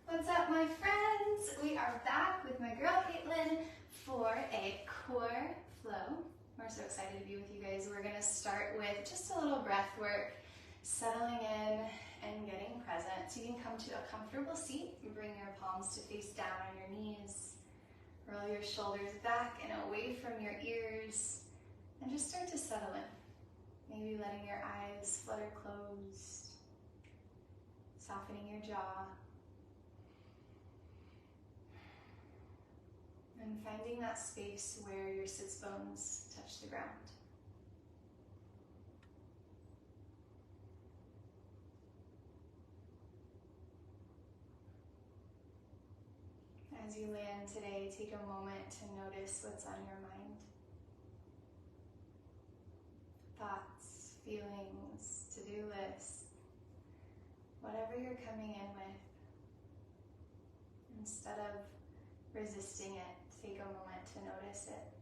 What's up, my friends? We are back with my girl Caitlin for a core flow. We're so excited to be with you guys. We're gonna start with just a little breath work, settling in and getting present. So you can come to a comfortable seat. You bring your palms to face down on your knees. Roll your shoulders back and away from your ears and just start to settle in. Maybe letting your eyes flutter closed, softening your jaw, and finding that space where your sits bones touch the ground. As you land today, take a moment to notice what's on your mind. Thoughts, feelings, to-do lists, whatever you're coming in with. Instead of resisting it, take a moment to notice it.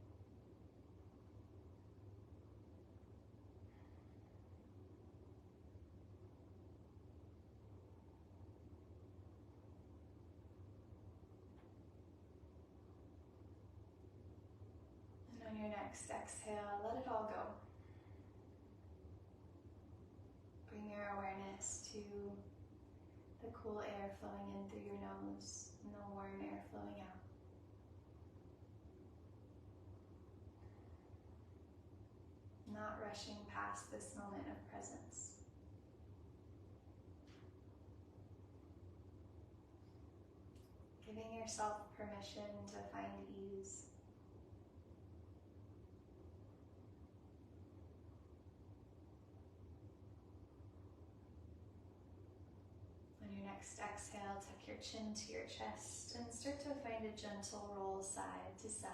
And on your next exhale, let it all go. Bring your awareness to the cool air flowing in through your nose and the warm air flowing out. Not rushing past this moment of presence. Giving yourself permission to find ease. On your next exhale, tuck your chin to your chest and start to find a gentle roll side to side.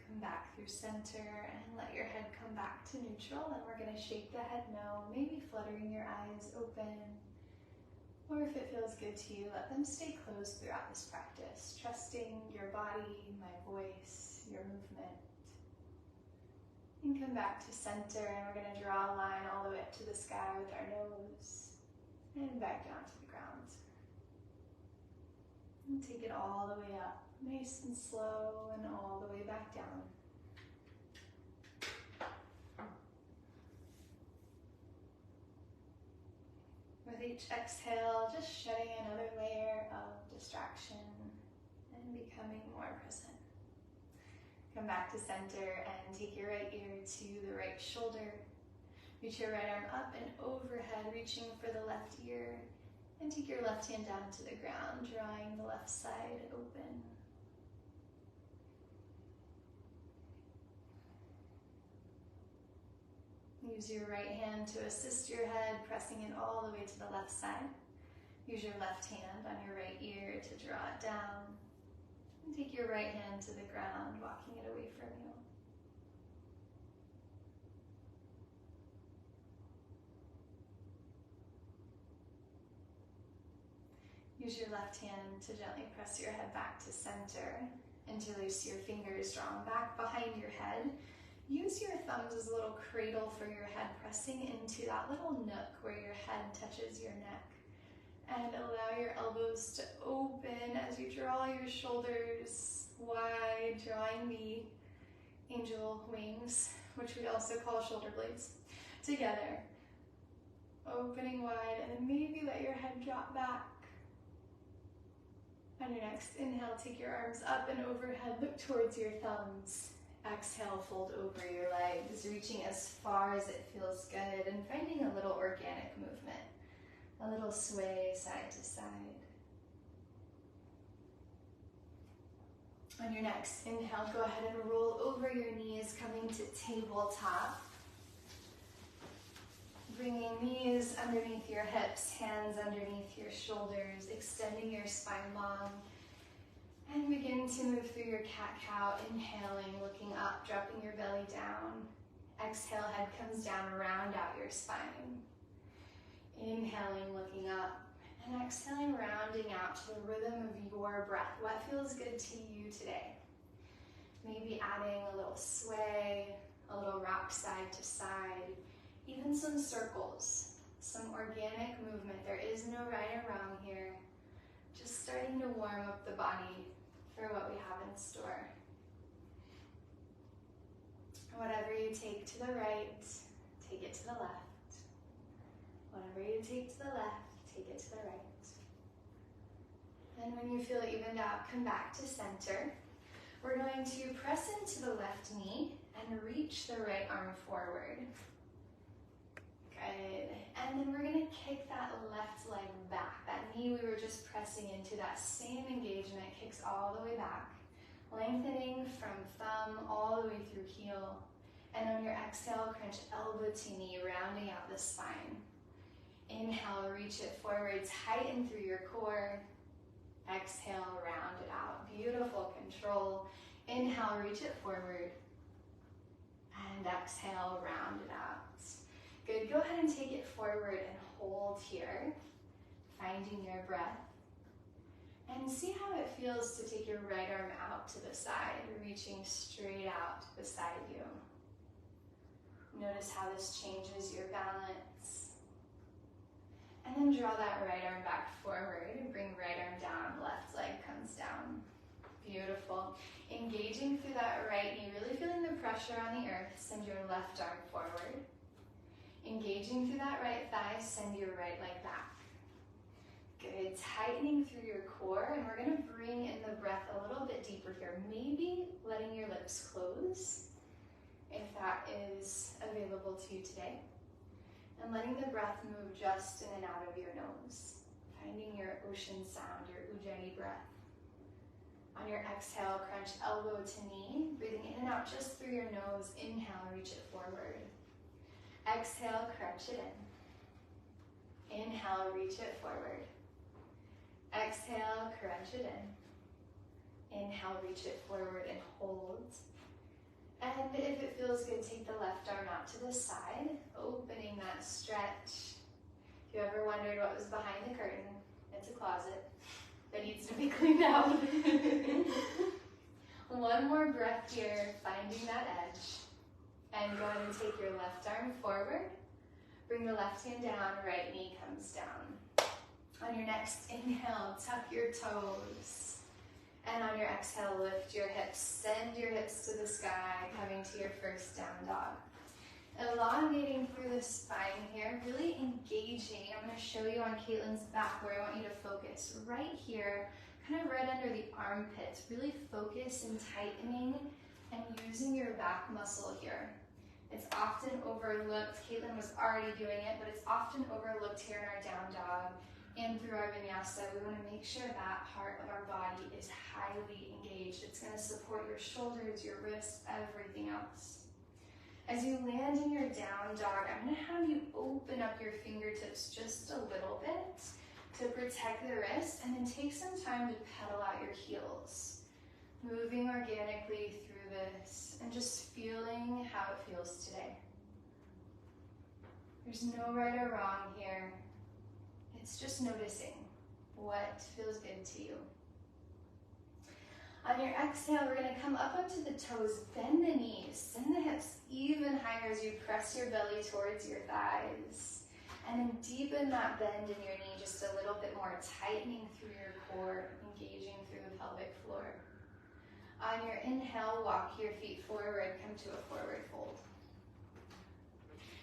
Come back through center and let your head come back to neutral, and we're going to shake the head no, maybe fluttering your eyes open, or if it feels good to you, let them stay closed throughout this practice, trusting your body, my voice, your movement. And come back to center, and we're going to draw a line all the way up to the sky with our nose, and back down to the ground. And take it all the way up. Nice and slow, and all the way back down. With each exhale, just shedding another layer of distraction and becoming more present. Come back to center and take your right ear to the right shoulder. Reach your right arm up and overhead, reaching for the left ear. And take your left hand down to the ground, drawing the left side open. Use your right hand to assist your head, pressing it all the way to the left side. Use your left hand on your right ear to draw it down. And take your right hand to the ground, walking it away from you. Use your left hand to gently press your head back to center. Interlace your fingers, drawn back behind your head. Use your thumbs as a little cradle for your head, pressing into that little nook where your head touches your neck. And allow your elbows to open as you draw your shoulders wide, drawing the angel wings, which we also call shoulder blades, together. Opening wide, and then maybe let your head drop back. On your next inhale, take your arms up and overhead, look towards your thumbs. Exhale, fold over your legs, reaching as far as it feels good and finding a little organic movement, a little sway side to side. On your next inhale, go ahead and roll over your knees, coming to tabletop. Bringing knees underneath your hips, hands underneath your shoulders, extending your spine long. And begin to move through your cat-cow, inhaling, looking up, dropping your belly down. Exhale, head comes down, round out your spine. Inhaling, looking up, and exhaling, rounding out to the rhythm of your breath. What feels good to you today? Maybe adding a little sway, a little rock side to side. even some circles, some organic movement. There is no right or wrong here. Just starting to warm up the body for what we have in store. Whatever you take to the right, take it to the left. Whatever you take to the left, take it to the right. And when you feel evened out, come back to center. We're going to press into the left knee and reach the right arm forward. Good. And then we're going to kick that left leg back. That knee we were just pressing into, that same engagement kicks all the way back. Lengthening from thumb all the way through heel. And on your exhale, crunch elbow to knee, rounding out the spine. Inhale, reach it forward, tighten through your core. Exhale, round it out. Beautiful control. Inhale, reach it forward. And exhale, round it out. Good. Go ahead and take it forward and hold here, finding your breath. And see how it feels to take your right arm out to the side, reaching straight out beside you. Notice how this changes your balance. And then draw that right arm back forward and bring right arm down, left leg comes down. Beautiful. Engaging through that right knee, really feeling the pressure on the earth, send your left arm forward. Engaging through that right thigh, send your right leg back. Good, tightening through your core, and we're gonna bring in the breath a little bit deeper here. Maybe letting your lips close, if that is available to you today. And letting the breath move just in and out of your nose. Finding your ocean sound, your ujjayi breath. On your exhale, crunch elbow to knee, breathing in and out just through your nose. Inhale, reach it forward. Exhale, crunch it in. Inhale, reach it forward. Exhale, crunch it in. Inhale, reach it forward and hold. And if it feels good, take the left arm out to the side, opening that stretch. If you ever wondered what was behind the curtain, it's a closet that needs to be cleaned out. One more breath here, finding that edge. And go ahead and take your left arm forward. Bring the left hand down, right knee comes down. On your next inhale, tuck your toes. And on your exhale, lift your hips. Send your hips to the sky, coming to your first down dog. Elongating through the spine here, really engaging. I'm going to show you on Caitlin's back where I want you to focus. Right here, kind of right under the armpits. Really focus and tightening and using your back muscle here. It's often overlooked. Caitlin was already doing it, but it's often overlooked here in our down dog. And through our vinyasa, we want to make sure that part of our body is highly engaged. It's going to support your shoulders, your wrists, everything else. As you land in your down dog, I'm going to have you open up your fingertips just a little bit to protect the wrist, and then take some time to pedal out your heels. Moving organically through this and just feeling how it feels today. There's no right or wrong here. It's just noticing what feels good to you. On your exhale, we're going to come up onto the toes, bend the knees, send the hips even higher as you press your belly towards your thighs. And then deepen that bend in your knee just a little bit more, tightening through your core, engaging through the pelvic floor. On your inhale, walk your feet forward, come to a forward fold.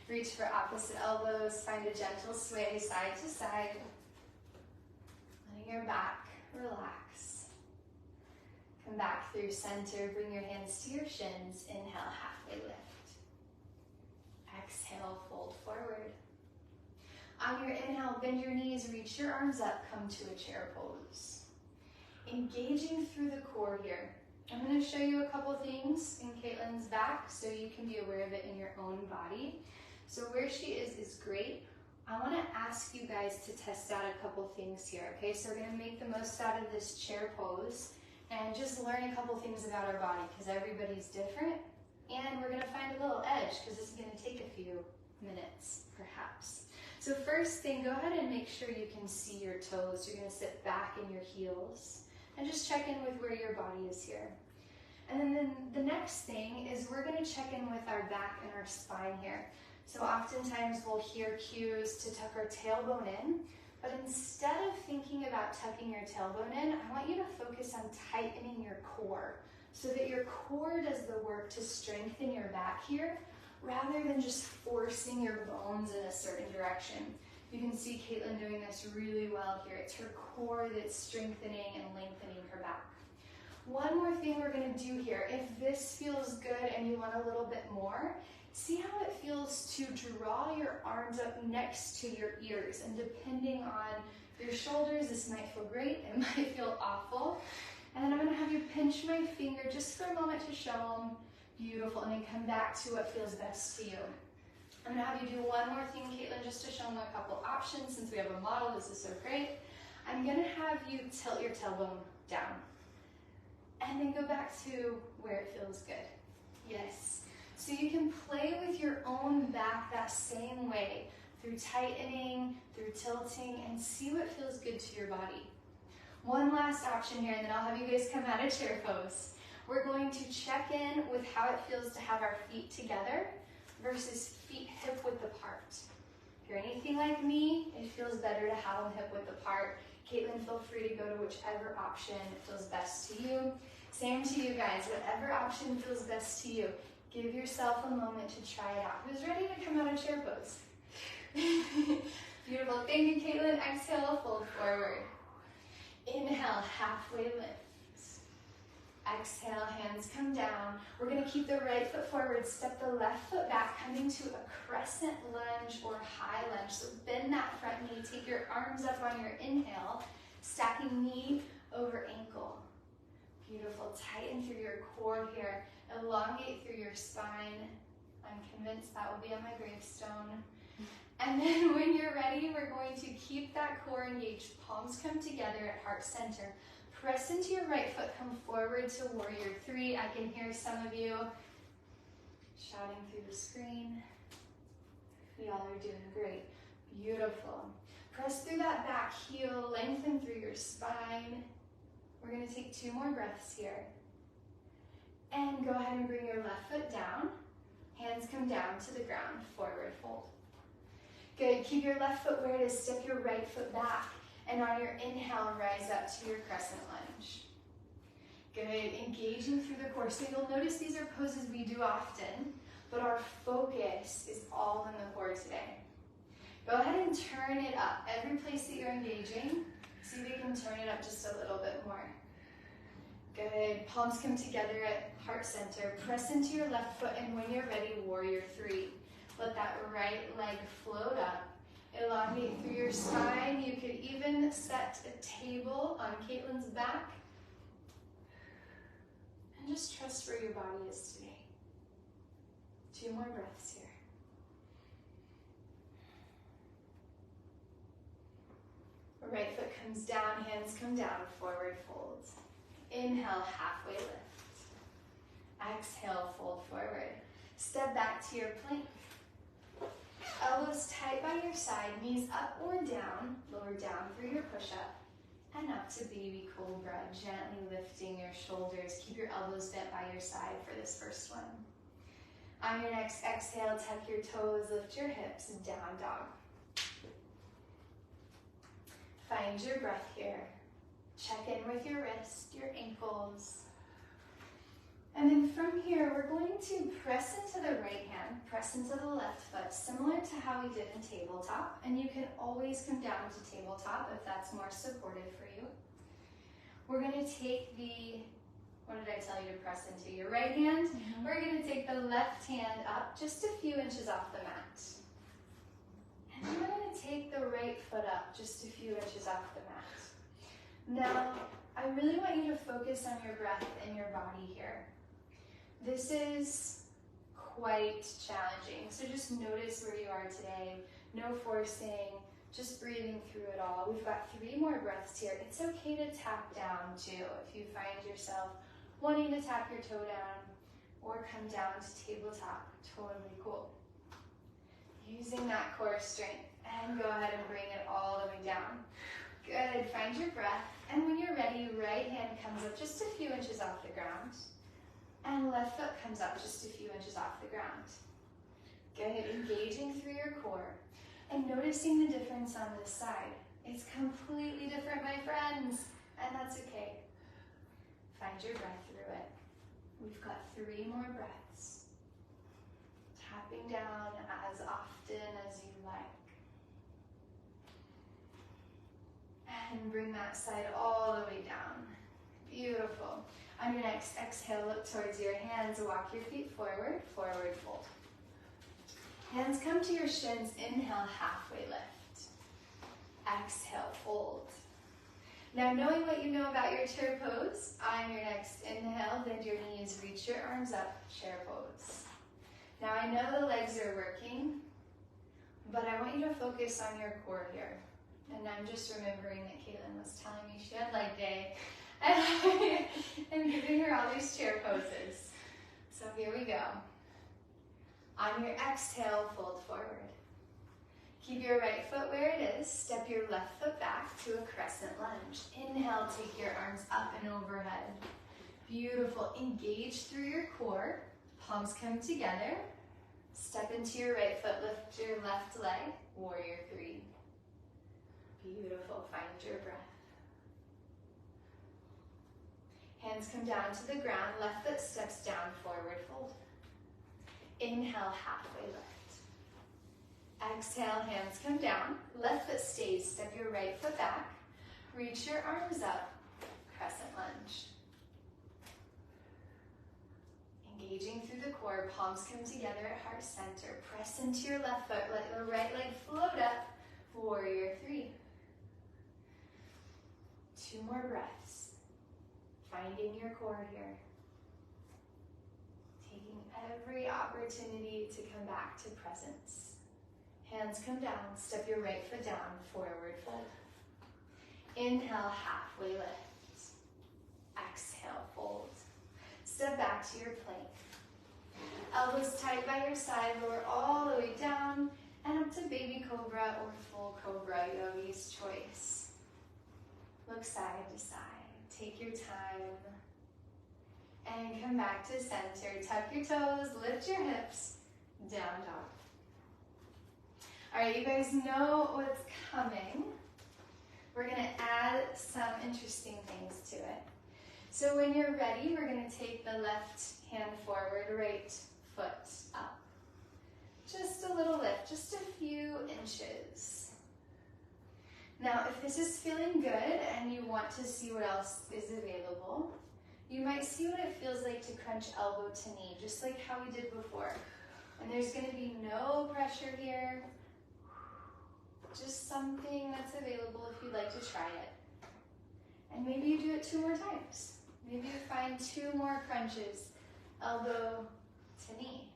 Reach for opposite elbows, find a gentle sway side to side. Letting your back relax. Come back through center, bring your hands to your shins. Inhale, halfway lift. Exhale, fold forward. On your inhale, bend your knees, reach your arms up, come to a chair pose. Engaging through the core here. I'm going to show you a couple things in Caitlin's back so you can be aware of it in your own body. So where she is great. I want to ask you guys to test out a couple things here, okay? So we're going to make the most out of this chair pose and just learn a couple things about our body because everybody's different. And we're going to find a little edge because this is going to take a few minutes, perhaps. So first thing, go ahead and make sure you can see your toes. You're going to sit back in your heels and just check in with where your body is here. And then the next thing is we're going to check in with our back and our spine here. So oftentimes we'll hear cues to tuck our tailbone in, but instead of thinking about tucking your tailbone in, I want you to focus on tightening your core so that your core does the work to strengthen your back here, rather than just forcing your bones in a certain direction. You can see Caitlin doing this really well here. It's her core that's strengthening and lengthening her back. One more thing we're gonna do here, if this feels good and you want a little bit more, see how it feels to draw your arms up next to your ears. And depending on your shoulders, this might feel great, it might feel awful. And then I'm gonna have you pinch my finger just for a moment to show them. Beautiful, and then come back to what feels best to you. I'm gonna have you do one more thing, Caitlin, just to show them a couple options. Since we have a model, this is so great. I'm gonna have you tilt your tailbone down. And then go back to where it feels good. Yes. So you can play with your own back that same way, through tightening, through tilting, and see what feels good to your body. One last option here, and then I'll have you guys come out of chair pose. We're going to check in with how it feels to have our feet together versus feet hip width apart. If you're anything like me, it feels better to have them hip width apart. Caitlin, feel free to go to whichever option feels best to you. Same to you guys, whatever option feels best to you. Give yourself a moment to try it out. Who's ready to come out of chair pose? Beautiful, thank you, Caitlin. Exhale, fold forward. Inhale, halfway lift. Exhale, hands come down. We're gonna keep the right foot forward, step the left foot back, coming to a crescent lunge or high lunge. So bend that front knee, take your arms up on your inhale, stacking knee over ankle. Beautiful, tighten through your core here, elongate through your spine. I'm convinced that will be on my gravestone. And then when you're ready, we're going to keep that core engaged. Palms come together at heart center. Press into your right foot, come forward to warrior three. I can hear some of you shouting through the screen. Y'all are doing great. Beautiful. Press through that back heel, lengthen through your spine. We're gonna take 2 more breaths here. And go ahead and bring your left foot down. Hands come down to the ground, forward fold. Good, keep your left foot where it is, step your right foot back. And on your inhale, rise up to your crescent lunge. Good, engaging through the core. So you'll notice these are poses we do often, but our focus is all in the core today. Go ahead and turn it up. Every place that you're engaging, see if you can turn it up just a little bit more. Good, palms come together at heart center. Press into your left foot, and when you're ready, warrior three. Let that right leg float up. Elongate through your spine. You could even set a table on Caitlin's back. And just trust where your body is today. 2 more breaths here. Right foot comes down, hands come down, forward fold. Inhale, halfway lift. Exhale, fold forward. Step back to your plank. Elbows tight by your side, knees up or down, lower down for your push-up, and up to baby cobra, gently lifting your shoulders. Keep your elbows bent by your side for this first one. On your next exhale, tuck your toes, lift your hips, down dog. Find your breath here. Check in with your wrist, your ankles. And then from here, we're going to press into the right hand, press into the left foot, similar to how we did in tabletop. And you can always come down to tabletop if that's more supportive for you. We're going to take the, what did I tell you to press into? Your right hand. We're going to take the left hand up just a few inches off the mat. And then we're going to take the right foot up just a few inches off the mat. Now, I really want you to focus on your breath and your body here. This is quite challenging, so just notice where you are today. No forcing, just breathing through it all. We've got 3 more breaths here. It's okay to tap down too if you find yourself wanting to tap your toe down or come down to tabletop. Totally cool. Using that core strength, and go ahead and bring it all the way down. Good, find your breath, and when you're ready, right hand comes up just a few inches off the ground. And left foot comes up just a few inches off the ground. Good, engaging through your core and noticing the difference on this side. It's completely different, my friends, and that's okay. Find your breath through it. We've got 3 more breaths. Tapping down as often as you like. And bring that side all the way down. Beautiful. On your next exhale, look towards your hands. Walk your feet forward, forward fold. Hands come to your shins. Inhale, halfway lift. Exhale, fold. Now, knowing what you know about your chair pose, on your next inhale, bend your knees, reach your arms up, chair pose. Now, I know the legs are working, but I want you to focus on your core here. And I'm just remembering that Caitlin was telling me she had leg day, and giving her all these chair poses. So here we go. On your exhale, fold forward. Keep your right foot where it is. Step your left foot back to a crescent lunge. Inhale, take your arms up and overhead. Beautiful. Engage through your core. Palms come together. Step into your right foot, lift your left leg. Warrior 3. Beautiful. Find your breath. Hands come down to the ground. Left foot steps down, forward fold. Inhale, halfway lift. Exhale, hands come down. Left foot stays. Step your right foot back. Reach your arms up. Crescent lunge. Engaging through the core. Palms come together at heart center. Press into your left foot. Let the right leg float up. Warrior 3. 2 more breaths. Finding your core here. Taking every opportunity to come back to presence. Hands come down, step your right foot down, forward fold. Inhale, halfway lift. Exhale, fold. Step back to your plank. Elbows tight by your side, lower all the way down, and up to baby cobra or full cobra, yogi's choice. Look side to side. Take your time. And come back to center. Tuck your toes, lift your hips, down dog. All right, you guys know what's coming. We're gonna add some interesting things to it. So when you're ready, we're gonna take the left hand forward, right foot up. Just a little lift, just a few inches. Now, if this is feeling good and you want to see what else is available, you might see what it feels like to crunch elbow to knee, just like how we did before. And there's gonna be no pressure here. Just something that's available if you'd like to try it. And maybe you do it 2 more times. Maybe you find 2 more crunches, elbow to knee.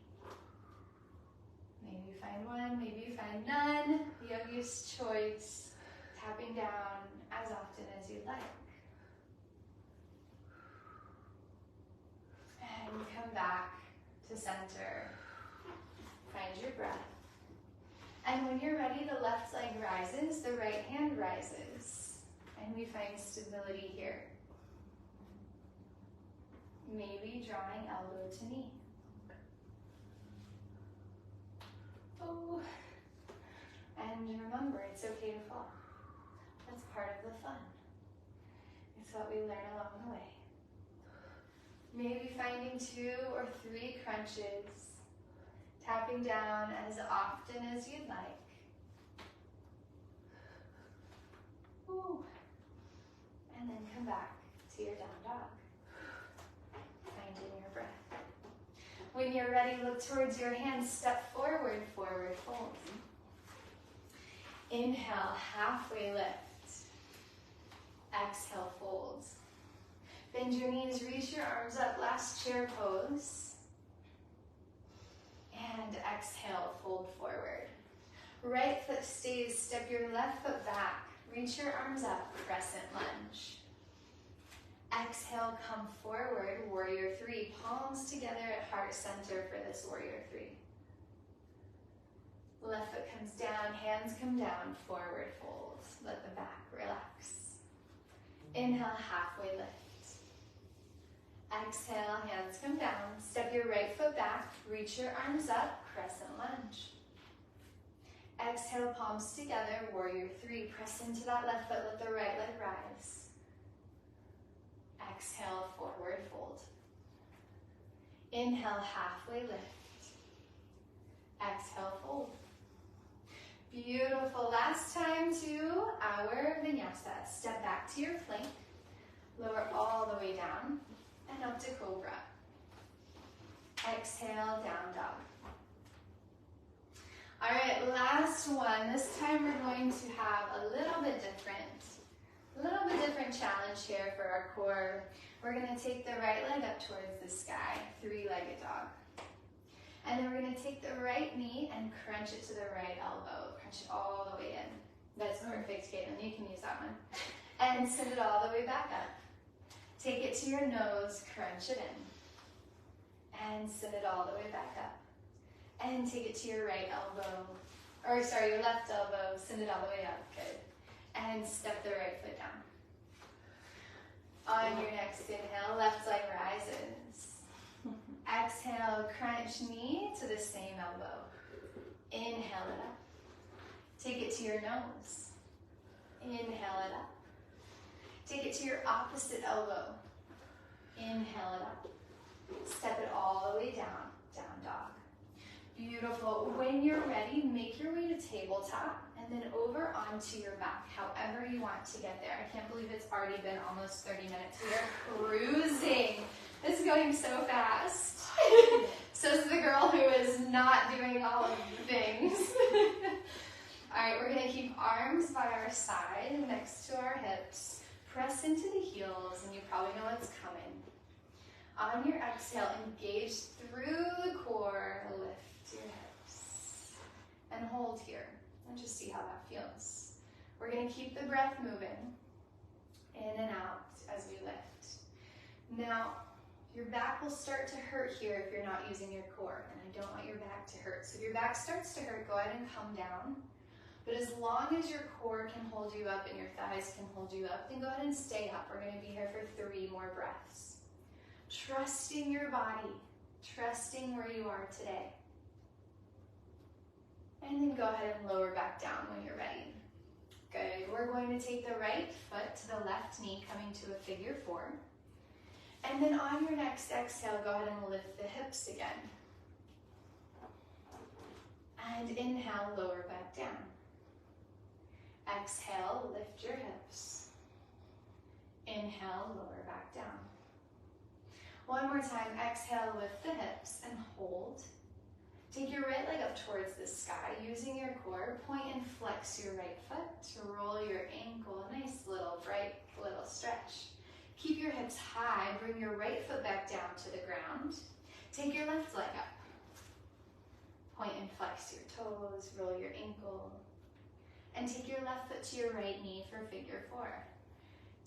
Maybe you find 1, maybe you find none. Yogi's choice, tapping down as often as you'd like. And come back to center. Find your breath. And when you're ready, the left leg rises, the right hand rises. And we find stability here. Maybe drawing elbow to knee. Oh. And remember, it's okay to fall. That's part of the fun. It's what we learn along the way. Maybe finding 2 or 3 crunches. Tapping down as often as you'd like. Ooh. And then come back to your down dog. Finding your breath. When you're ready, look towards your hands, step forward, forward fold. Inhale, halfway lift. Exhale, fold. Bend your knees, reach your arms up, last chair pose. And exhale, fold forward. Right foot stays, step your left foot back. Reach your arms up, crescent lunge. Exhale, come forward, warrior 3. Palms together at heart center for this warrior 3. Left foot comes down, hands come down, forward fold. Let the back relax. Inhale, halfway lift. Exhale, hands come down. Step your right foot back, reach your arms up, crescent lunge. Exhale, palms together, warrior three. Press into that left foot, let the right leg rise. Exhale, forward fold. Inhale, halfway lift. Exhale, fold. Beautiful. Last time to our vinyasa. Step back to your plank. Lower all the way down and up to cobra. Exhale, down dog. All right, last one. This time we're going to have a little bit different challenge here for our core. We're going to take the right leg up towards the sky, three-legged dog. And then we're going to take the right knee and crunch it to the right elbow. Crunch it all the way in. That's perfect, Caitlin. You can use that one. And send it all the way back up. Take it to your nose, crunch it in. And send it all the way back up. And take it to your right elbow, or sorry, your left elbow, send it all the way up, good. And step the right foot down. On your next inhale, left leg rises. Exhale, crunch knee to the same elbow. Inhale it up. Take it to your nose. Inhale it up. Take it to your opposite elbow. Inhale it up. Step it all the way down, down dog. Beautiful. When you're ready, make your way to tabletop and then over onto your back, however you want to get there. I can't believe it's already been almost 30 minutes. We are cruising. This is going so fast. Says the girl who is not doing all of the things. All right, we're going to keep arms by our side next to our hips. Press into the heels, and you probably know what's coming. On your exhale, engage through the core, lift your hips, and hold here, and just see how that feels. We're going to keep the breath moving, in and out as we lift. Now, your back will start to hurt here if you're not using your core, and I don't want your back to hurt. So if your back starts to hurt, go ahead and come down. But as long as your core can hold you up and your thighs can hold you up, then go ahead and stay up. We're going to be here for 3 more breaths. Trusting your body, trusting where you are today. And then go ahead and lower back down when you're ready. Good. We're going to take the right foot to the left knee, coming to a figure 4. And then on your next exhale, go ahead and lift the hips again. And inhale, lower back down. Exhale, lift your hips. Inhale, lower back down. One more time, exhale, lift the hips and hold. Take your right leg up towards the sky. Using your core, point and flex your right foot to roll your ankle. Nice little bright little stretch. Keep your hips high. Bring your right foot back down to the ground. Take your left leg up. Point and flex your toes, roll your ankle. And take your left foot to your right knee for figure 4.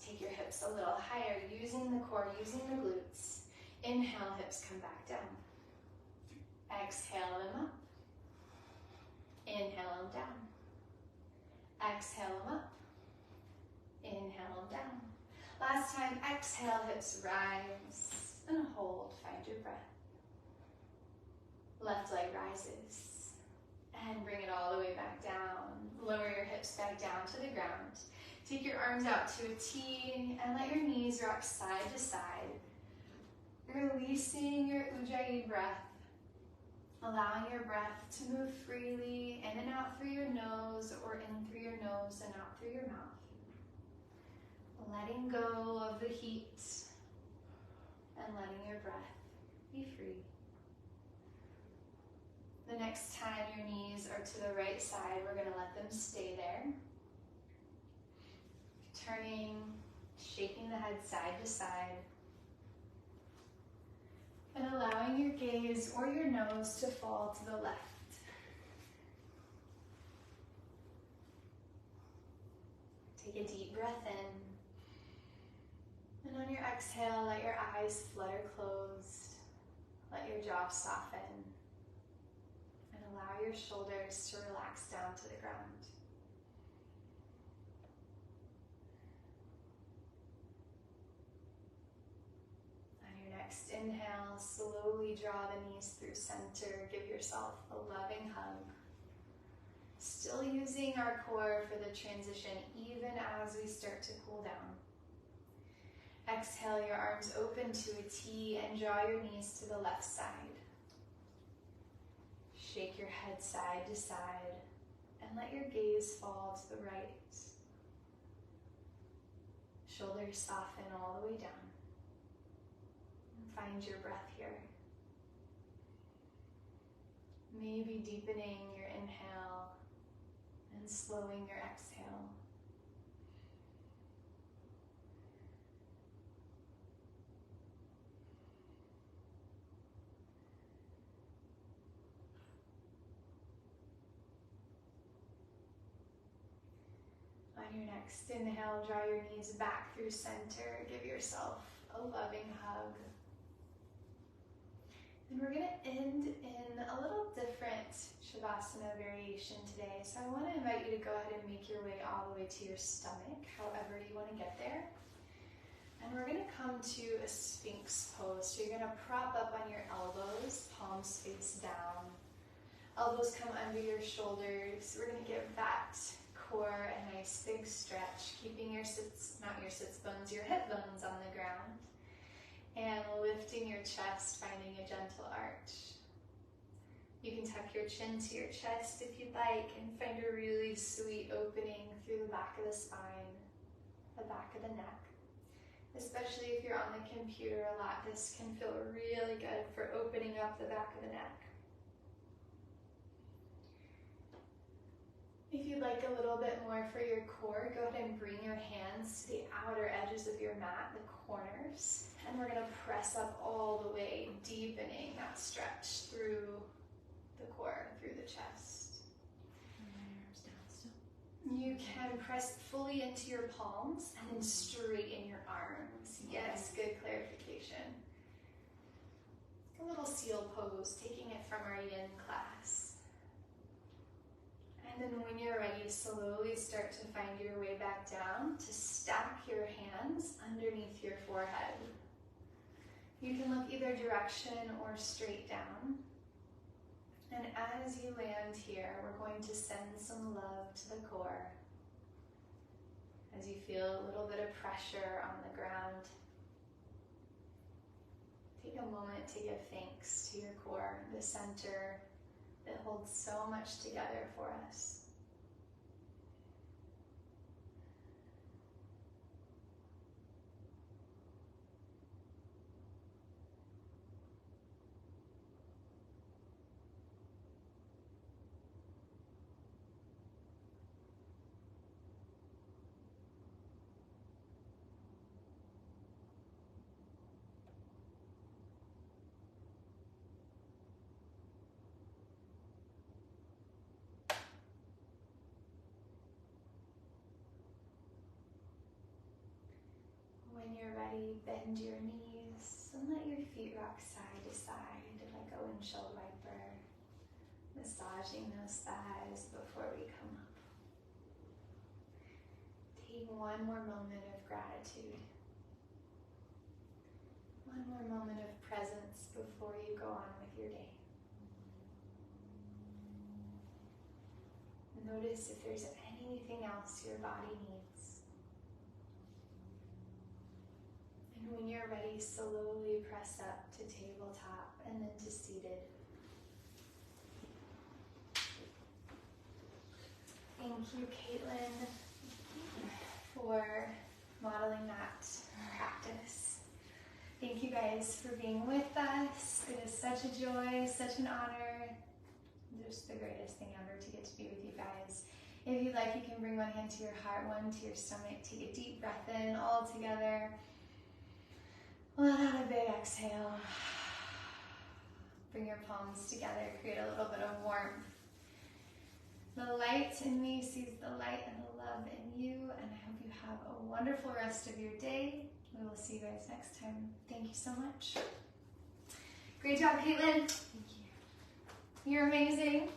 Take your hips a little higher, using the core, using the glutes. Inhale, hips come back down. Exhale them up. Inhale them down. Exhale them up. Inhale them down. Last time, exhale, hips rise and hold. Find your breath. Left leg rises and bring it all the way back down. Lower your hips back down to the ground. Take your arms out to a T and let your knees rock side to side. Releasing your Ujjayi breath. Allowing your breath to move freely in and out through your nose or in through your nose and out through your mouth. Letting go of the heat and letting your breath be free. The next time your knees are to the right side, we're going to let them stay there. Turning, shaking the head side to side. And allowing your gaze or your nose to fall to the left. Take a deep breath in. And on your exhale, let your eyes flutter closed. Let your jaw soften. And allow your shoulders to relax down to the ground. On your slowly draw the knees through center. Give yourself a loving hug. Still using our core for the transition, even as we start to cool down. Exhale, your arms open to a T and draw your knees to the left side. Shake your head side to side and let your gaze fall to the right. Shoulders soften all the way down. And find your breath here. Maybe deepening your inhale and slowing your exhale. On your next inhale, draw your knees back through center. Give yourself a loving hug. And we're going to end in a little different Shavasana variation today. So I want to invite you to go ahead and make your way all the way to your stomach, however you want to get there. And we're going to come to a Sphinx pose. So you're going to prop up on your elbows, palms face down. Elbows come under your shoulders. We're going to give that core a nice big stretch, keeping your your hip bones on the ground. And lifting your chest, finding a gentle arch. You can tuck your chin to your chest if you'd like and find a really sweet opening through the back of the spine, the back of the neck. Especially if you're on the computer a lot, this can feel really good for opening up the back of the neck. If you'd like a little bit more for your core, go ahead and bring your hands to the outer edges of your mat, the corners. And we're going to press up all the way, deepening that stretch through the core, through the chest. And my arms down still. You can press fully into your palms and then straighten your arms. Yes, good clarification. A little seal pose, taking it from our yin class. And then when you're ready, slowly start to find your way back down to stack your hands underneath your forehead. You can look either direction or straight down. And as you land here, we're going to send some love to the core. As you feel a little bit of pressure on the ground, take a moment to give thanks to your core, the center that holds so much together for us. When you're ready, bend your knees and let your feet rock side to side like a windshield wiper, massaging those thighs before we come up. Take one more moment of gratitude, one more moment of presence before you go on with your day. Notice if there's anything else your body needs. And when you're ready, slowly press up to tabletop and then to seated. Thank you, Caitlin, for modeling that practice. Thank you guys for being with us. It is such a joy, such an honor. Just the greatest thing ever to get to be with you guys. If you'd like, you can bring one hand to your heart, one to your stomach. Take a deep breath in, all together. Let out a big exhale. Bring your palms together, create a little bit of warmth. The light in me sees the light and the love in you, and I hope you have a wonderful rest of your day. We will see you guys next time. Thank you so much. Great job, Caitlin. Thank you. You're amazing.